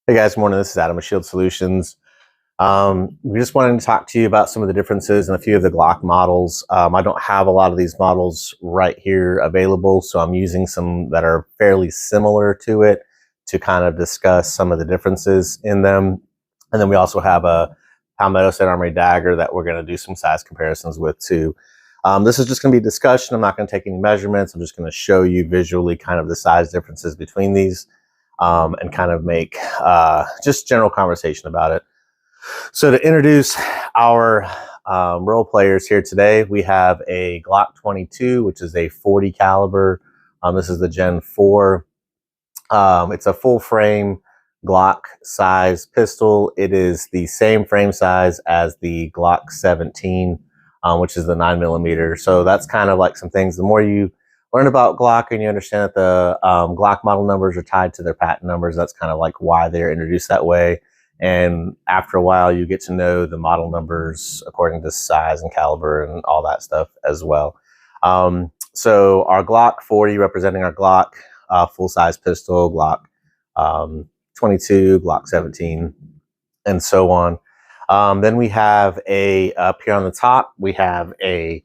Hey guys, good morning. This is Adam with Shield Solutions. We just wanted to talk to you about some of the differences in a few of the Glock models. I don't have a lot of these models right here available, so I'm using some that are fairly similar to it to kind of discuss some of the differences in them. And then we also have a Palmetto State Armory dagger that we're going to do some size comparisons with too. This is just going to be discussion. I'm not going to take any measurements. I'm just going to show you visually kind of the size differences between these. And kind of make just general conversation about it. So to introduce our role players here today, we have a Glock 22, which is a 40 caliber. This is the Gen 4. It's a full frame Glock size pistol. It is the same frame size as the Glock 17, which is the 9mm. So that's kind of like some things. The more you learn about Glock and you understand that the Glock model numbers are tied to their patent numbers, that's kind of like why they're introduced that way. And after a while, you get to know the model numbers according to size and caliber and all that stuff as well. So our Glock 40 representing our Glock full-size pistol, Glock 22, Glock 17, and so on. Then we have up here on the top, we have a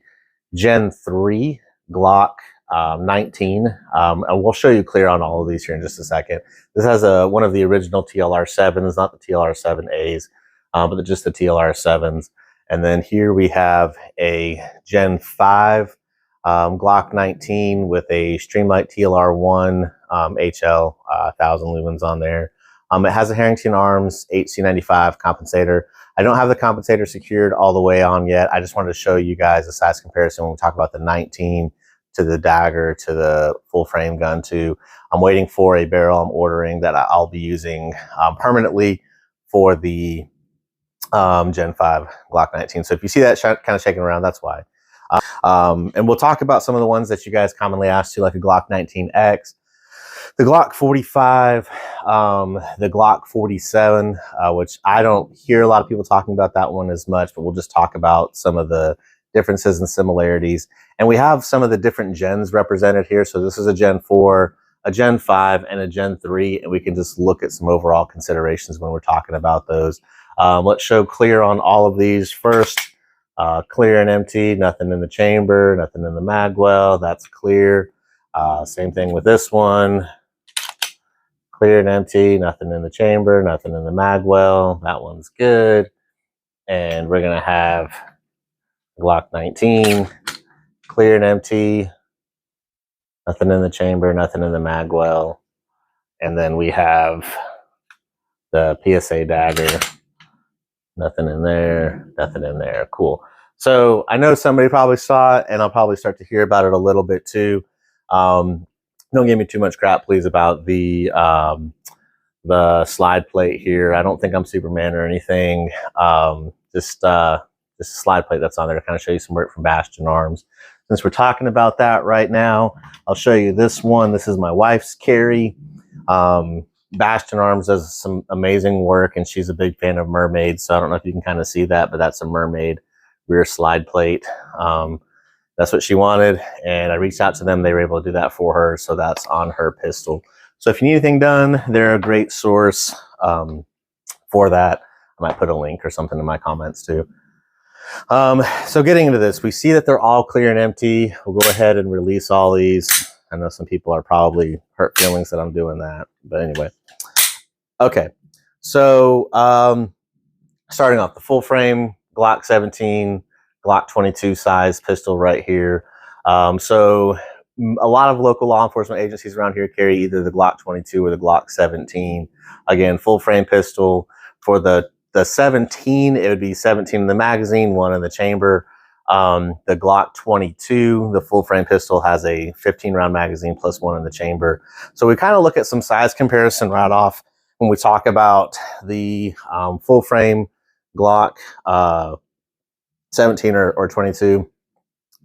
Gen 3 Glock 19, and we'll show you clear on all of these here in just a second. This has one of the original TLR7s, not the TLR7As, but just the TLR7s. And then here we have a Gen 5 Glock 19 with a Streamlight TLR1 HL 1000 lumens on there. It has a Harrington Arms HC95 compensator. I don't have the compensator secured all the way on yet. I just wanted to show you guys a size comparison when we talk about the 19 to the dagger to the full frame gun too. I'm waiting for a barrel I'm ordering that I'll be using permanently for the Gen 5 Glock 19. So if you see that kind of shaking around, that's why. And we'll talk about some of the ones that you guys commonly ask to, like a Glock 19X, the Glock 45, the Glock 47, which I don't hear a lot of people talking about that one as much, but we'll just talk about some of the differences and similarities. And we have some of the different gens represented here. So this is a Gen 4, a Gen 5, and a Gen 3, and we can just look at some overall considerations when we're talking about those. Let's show clear on all of these first. Clear and empty, nothing in the chamber, nothing in the mag well, that's clear. Same thing with this one. Clear and empty, nothing in the chamber, nothing in the mag well, that one's good. And we're gonna have Glock 19, clear and empty, nothing in the chamber, nothing in the mag well. And then we have the PSA dagger, nothing in there, nothing in there. Cool. So I know somebody probably saw it, and I'll probably start to hear about it a little bit too. Don't give me too much crap, please, about the slide plate here. I don't think I'm Superman or anything. Just a slide plate that's on there to kind of show you some work from Bastion Arms. Since we're talking about that right now, I'll show you this one. This is my wife's carry. Bastion Arms does some amazing work, and she's a big fan of mermaids. So I don't know if you can kind of see that, but that's a mermaid rear slide plate. That's what she wanted, and I reached out to them. They were able to do that for her, so that's on her pistol. So if you need anything done, they're a great source for that. I might put a link or something in my comments too. So getting into this, we see that they're all clear and empty. We'll go ahead and release all these. I know some people are probably hurt feelings that I'm doing that, but anyway. Okay, so starting off, the full frame Glock 17, Glock 22 size pistol right here. So a lot of local law enforcement agencies around here carry either the Glock 22 or the Glock 17. Again, full frame pistol. For the 17, it would be 17 in the magazine, 1 in the chamber. The Glock 22, the full frame pistol, has a 15-round magazine plus 1 in the chamber. So we kind of look at some size comparison right off when we talk about the full frame Glock 17 or 22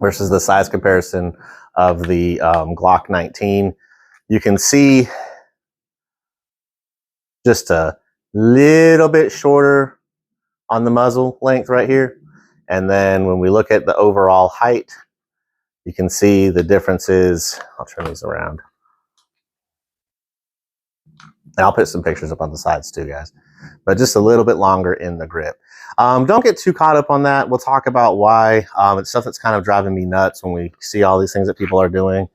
versus the size comparison of the Glock 19. You can see just a little bit shorter on the muzzle length right here. And then when we look at the overall height, you can see the differences. I'll turn these around. And I'll put some pictures up on the sides too, guys. But just a little bit longer in the grip. Don't get too caught up on that. We'll talk about why. It's stuff that's kind of driving me nuts when we see all these things that people are doing.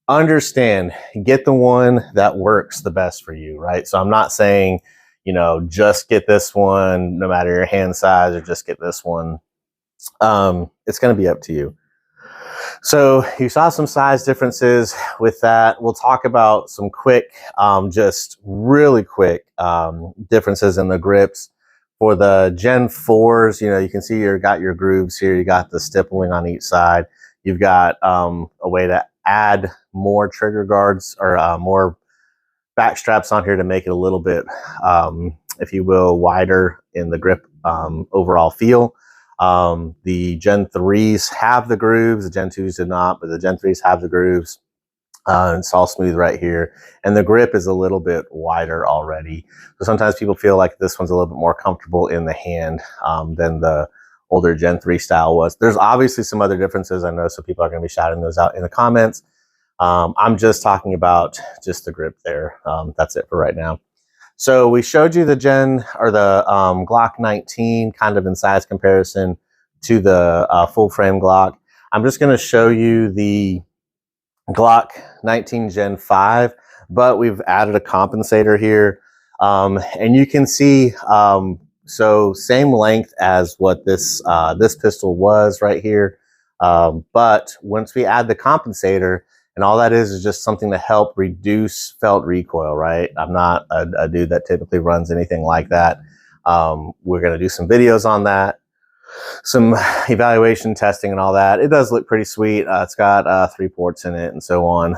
Understand, get the one that works the best for you, right? So I'm not saying, you know, just get this one no matter your hand size, or just get this one. It's going to be up to you. So you saw some size differences with that. We'll talk about some quick, just really quick differences in the grips. For the Gen 4s, you know, you can see you've got your grooves here. You got the stippling on each side. You've got a way to add more trigger guards, or more back straps on here to make it a little bit, if you will, wider in the grip overall feel. The Gen 3s have the grooves, the Gen 2s did not, but the Gen 3s have the grooves. It's all smooth right here. And the grip is a little bit wider already. So sometimes people feel like this one's a little bit more comfortable in the hand than the older Gen 3 style was. There's obviously some other differences, I know, so people are going to be shouting those out in the comments. I'm just talking about just the grip there. That's it for right now. So we showed you the Glock 19 kind of in size comparison to the full frame Glock. I'm just going to show you the Glock 19 Gen 5, but we've added a compensator here. And you can see, so same length as what this pistol was right here. But once we add the compensator, and all that is just something to help reduce felt recoil, right? I'm not a dude that typically runs anything like that. We're going to do some videos on that, some evaluation testing and all that. It does look pretty sweet. It's got 3 ports in it and so on.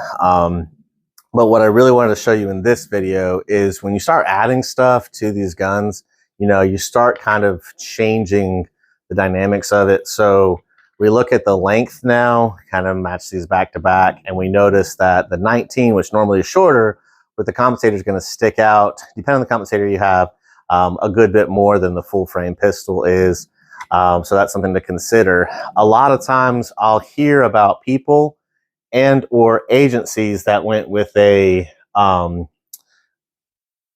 But what I really wanted to show you in this video is when you start adding stuff to these guns, you know, you start kind of changing the dynamics of it. So we look at the length now, kind of match these back to back, and we notice that the 19, which normally is shorter, with the compensator is going to stick out, depending on the compensator you have, a good bit more than the full frame pistol is. So that's something to consider. A lot of times I'll hear about people and or agencies that went with the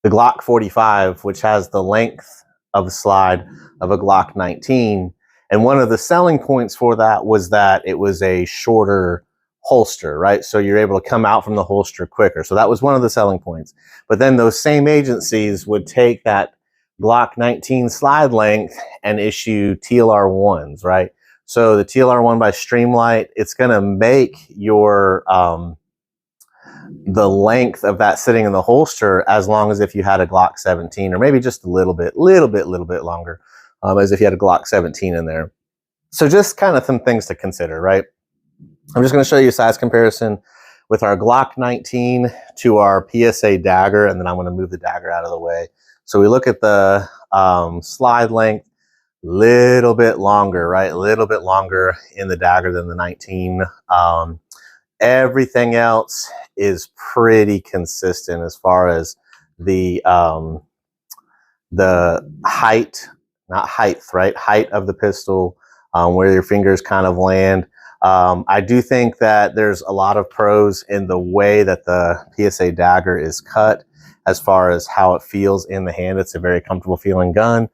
Glock 45, which has the length of the slide of a Glock 19. And one of the selling points for that was that it was a shorter holster, right? So you're able to come out from the holster quicker. So that was one of the selling points. But then those same agencies would take that Glock 19 slide length and issue TLR 1s, right? So the TLR 1 by Streamlight, it's going to make your the length of that sitting in the holster as long as if you had a Glock 17, or maybe just a little bit longer, as if you had a Glock 17 in there. So just kind of some things to consider, right? I'm just going to show you a size comparison with our Glock 19 to our PSA dagger, and then I'm going to move the dagger out of the way. So we look at the slide length, little bit longer, right? A little bit longer in the dagger than the 19. Everything else is pretty consistent as far as the height, not height, right? Height of the pistol, where your fingers kind of land. I do think that there's a lot of pros in the way that the PSA dagger is cut as far as how it feels in the hand. It's a very comfortable feeling gun.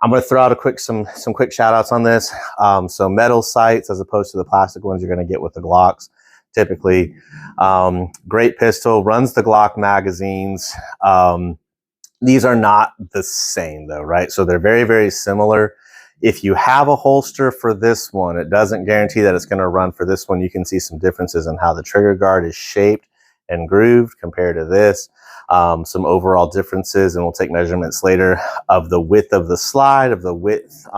I'm going to throw out some quick shout outs on this. So metal sights as opposed to the plastic ones you're going to get with the Glocks typically. Great pistol, runs the Glock magazines. These are not the same though, right? So they're very, very similar. If you have a holster for this one, it doesn't guarantee that it's going to run for this one. You can see some differences in how the trigger guard is shaped and grooved compared to this. Some overall differences, and we'll take measurements later of the width of the slide, of the width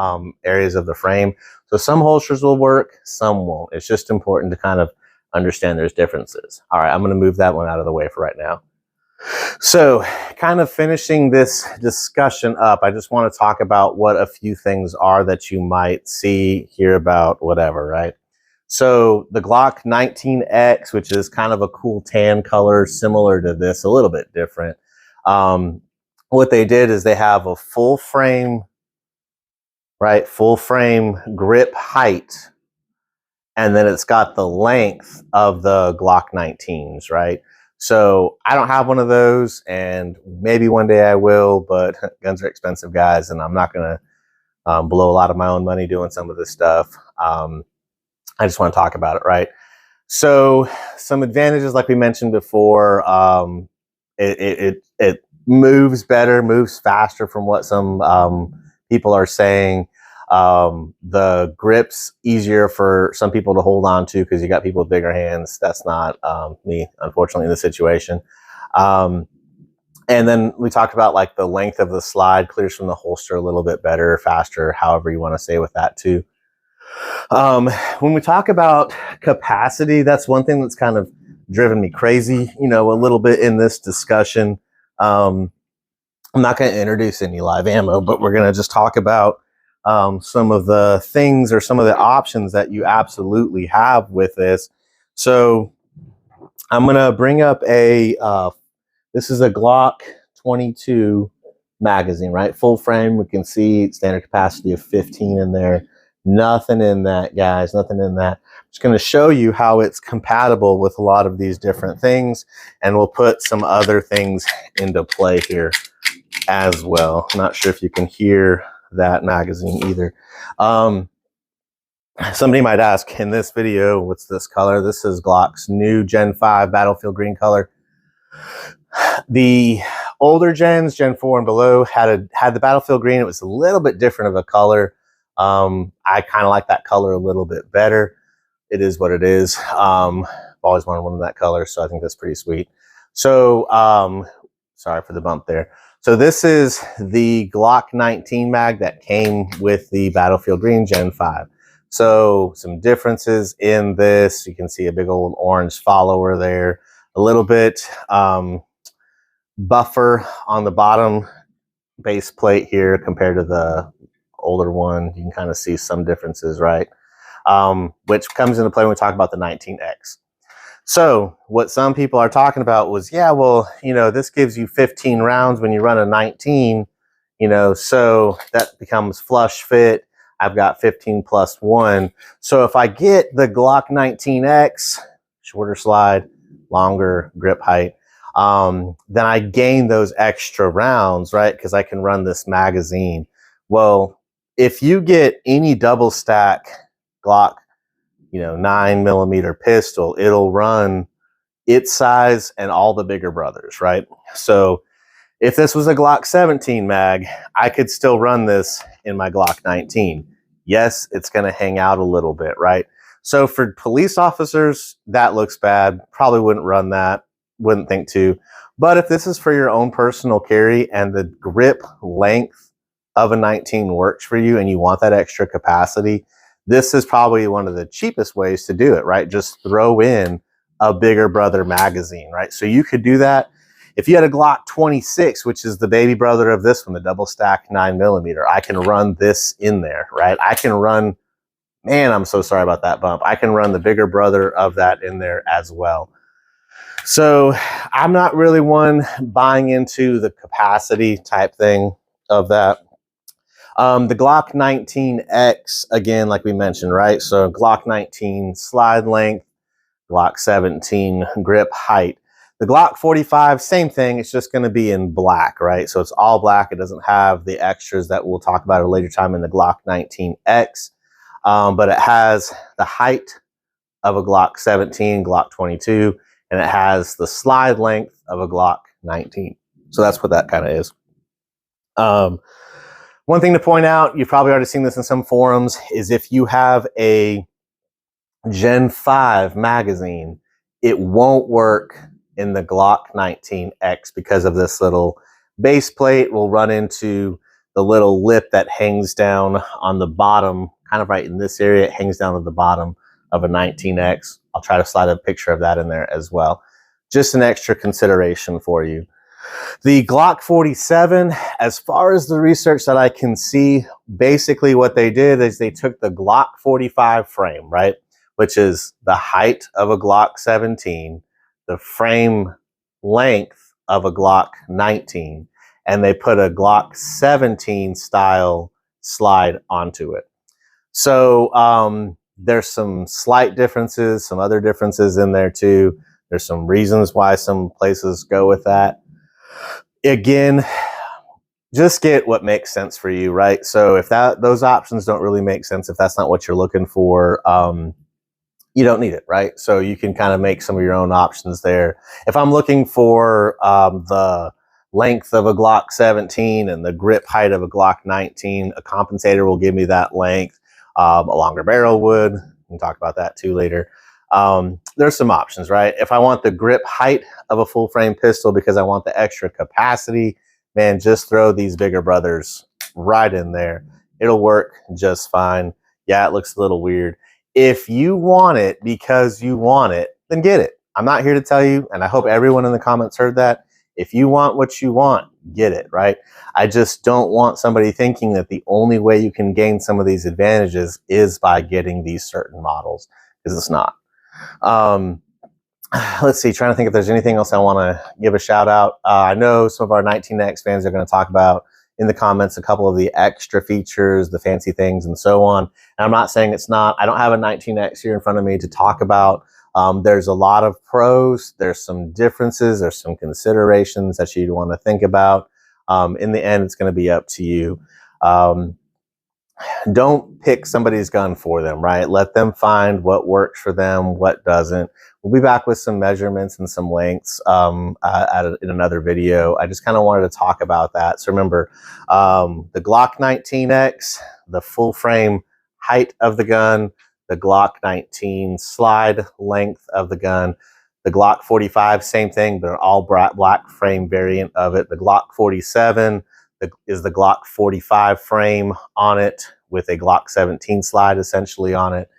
areas of the frame. So some holsters will work, some won't. It's just important to kind of understand there's differences. All right, I'm going to move that one out of the way for right now. So kind of finishing this discussion up, I just want to talk about what a few things are that you might see, hear about, whatever, right? So the Glock 19X, which is kind of a cool tan color, similar to this, a little bit different. What they did is they have a full frame, right? Full frame grip height. And then it's got the length of the Glock 19s, right? So I don't have one of those, and maybe one day I will, but guns are expensive, guys, and I'm not going to blow a lot of my own money doing some of this stuff. I just want to talk about it, right? So some advantages, like we mentioned before, it moves better, moves faster from what some people are saying. The grip's easier for some people to hold on to because you got people with bigger hands. That's not me, unfortunately, in this situation. And then we talked about like the length of the slide clears from the holster a little bit better, faster, however you want to say with that too. When we talk about capacity, that's one thing that's kind of driven me crazy, you know, a little bit in this discussion. I'm not going to introduce any live ammo, but we're going to just talk about some of the things or some of the options that you absolutely have with this. So I'm going to bring up this is a Glock 22 magazine, right? Full frame. We can see standard capacity of 15 in there. Nothing in that, guys, nothing in that. I'm just going to show you how it's compatible with a lot of these different things, and we'll put some other things into play here as well. I'm not sure if you can hear that magazine either. Somebody might ask, in this video, what's this color? This is Glock's new Gen 5 Battlefield Green color. The older gens, Gen 4 and below, had the Battlefield Green. It was a little bit different of a color. I kind of like that color a little bit better. It is what it is. I've always wanted one of that color, so I think that's pretty sweet. So, sorry for the bump there. So this is the Glock 19 mag that came with the Battlefield Green Gen 5. So some differences in this. You can see a big old orange follower there. A little bit buffer on the bottom base plate here compared to the older one. You can kind of see some differences, right? Which comes into play when we talk about the 19X. So what some people are talking about was, yeah, well, you know, this gives you 15 rounds when you run a 19, you know, so that becomes flush fit. I've got 15 plus 1. So if I get the Glock 19X, shorter slide, longer grip height, then I gain those extra rounds, right? Because I can run this magazine. Well, if you get any double stack Glock, you know, 9mm pistol, it'll run its size and all the bigger brothers, right? So if this was a Glock 17 mag, I could still run this in my Glock 19. Yes, it's going to hang out a little bit, right? So for police officers, that looks bad. Probably wouldn't run that. Wouldn't think to. But if this is for your own personal carry and the grip length of a 19 works for you and you want that extra capacity, this is probably one of the cheapest ways to do it, right? Just throw in a bigger brother magazine, right? So you could do that. If you had a Glock 26, which is the baby brother of this one, the double stack 9mm, I can run this in there, right? I can run, man, I'm so sorry about that bump. I can run the bigger brother of that in there as well. So I'm not really one buying into the capacity type thing of that. The Glock 19X, again, like we mentioned, right? So Glock 19 slide length, Glock 17 grip height. The Glock 45, same thing. It's just going to be in black, right? So it's all black. It doesn't have the extras that we'll talk about at a later time in the Glock 19X. But it has the height of a Glock 17, Glock 22, and it has the slide length of a Glock 19. So that's what that kind of is. One thing to point out, you've probably already seen this in some forums, is if you have a Gen 5 magazine, it won't work in the Glock 19X because of this little base plate. Will run into the little lip that hangs down on the bottom, kind of right in this area. It hangs down at the bottom of a 19X. I'll try to slide a picture of that in there as well. Just an extra consideration for you. The Glock 47, as far as the research that I can see, basically what they did is they took the Glock 45 frame, right, which is the height of a Glock 17, the frame length of a Glock 19, and they put a Glock 17 style slide onto it. So there's some slight differences, some other differences in there too. There's some reasons why some places go with that. Again, just get what makes sense for you, right? So if those options don't really make sense, if that's not what you're looking for, you don't need it, right? So you can kind of make some of your own options there. If I'm looking for the length of a Glock 17 and the grip height of a Glock 19, a compensator will give me that length. A longer barrel would. We can talk about that too later. There's some options, right? If I want the grip height of a full frame pistol because I want the extra capacity, man, just throw these bigger brothers right in there. It'll work just fine. Yeah, it looks a little weird. If you want it because you want it, then get it. I'm not here to tell you, and I hope everyone in the comments heard that. If you want what you want, get it, right? I just don't want somebody thinking that the only way you can gain some of these advantages is by getting these certain models, because it's not. Let's see, trying to think if there's anything else I want to give a shout out. I know some of our 19X fans are going to talk about in the comments a couple of the extra features, the fancy things, and so on. And I'm not saying it's not. I don't have a 19X here in front of me to talk about. There's a lot of pros. There's some differences. There's some considerations that you'd want to think about. In the end, it's going to be up to you. Don't pick somebody's gun for them, right? Let them find what works for them, what doesn't. We'll be back with some measurements and some lengths in another video. I just kind of wanted to talk about that. So remember, the Glock 19X, the full frame height of the gun, the Glock 19 slide length of the gun, the Glock 45, same thing, but an all black frame variant of it. The Glock 47 is the Glock 45 frame on it with a Glock 17 slide essentially on it.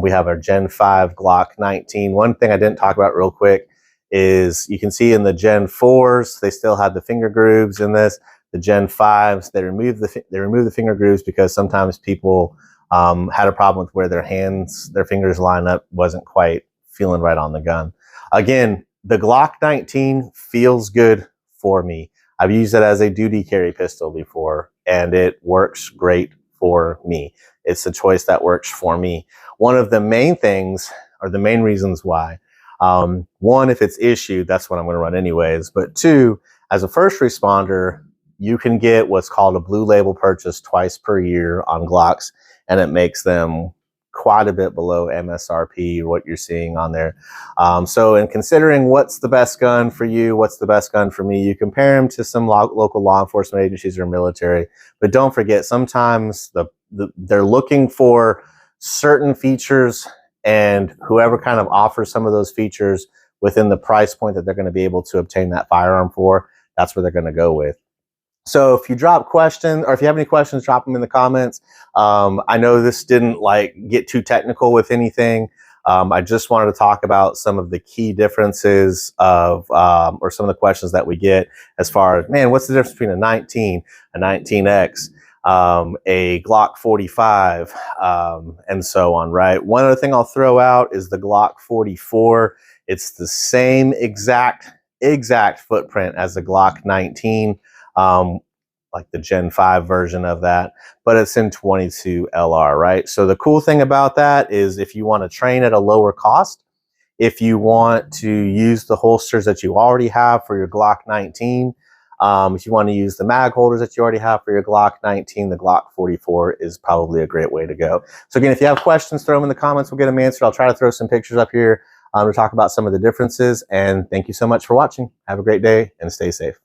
We have our Gen 5 Glock 19. One thing I didn't talk about real quick is you can see in the Gen 4s, they still had the finger grooves in this. The Gen 5s, they removed the finger grooves because sometimes people had a problem with where their fingers line up, wasn't quite feeling right on the gun. Again, the Glock 19 feels good for me. I've used it as a duty carry pistol before, and it works great for me. It's a choice that works for me. One of the main things, or the main reasons why, one, if it's issued, that's what I'm going to run anyways. But two, as a first responder, you can get what's called a blue label purchase twice per year on Glocks, and it makes them quite a bit below MSRP, what you're seeing on there. So in considering what's the best gun for you, what's the best gun for me, you compare them to some local law enforcement agencies or military. But don't forget, sometimes they're looking for certain features, and whoever kind of offers some of those features within the price point that they're going to be able to obtain that firearm for, that's where they're going to go with. So if you drop questions, or if you have any questions, drop them in the comments. I know this didn't get too technical with anything. I just wanted to talk about some of the key differences of, or some of the questions that we get as far as, man, what's the difference between a 19, a 19X, a Glock 45, and so on, right? One other thing I'll throw out is the Glock 44. It's the same exact footprint as the Glock 19. Like the Gen 5 version of that, but it's in 22 LR, right? So the cool thing about that is if you want to train at a lower cost, if you want to use the holsters that you already have for your Glock 19, if you want to use the mag holders that you already have for your Glock 19, the Glock 44 is probably a great way to go. So again, if you have questions, throw them in the comments. We'll get them answered. I'll try to throw some pictures up here to talk about some of the differences. And thank you so much for watching. Have a great day and stay safe.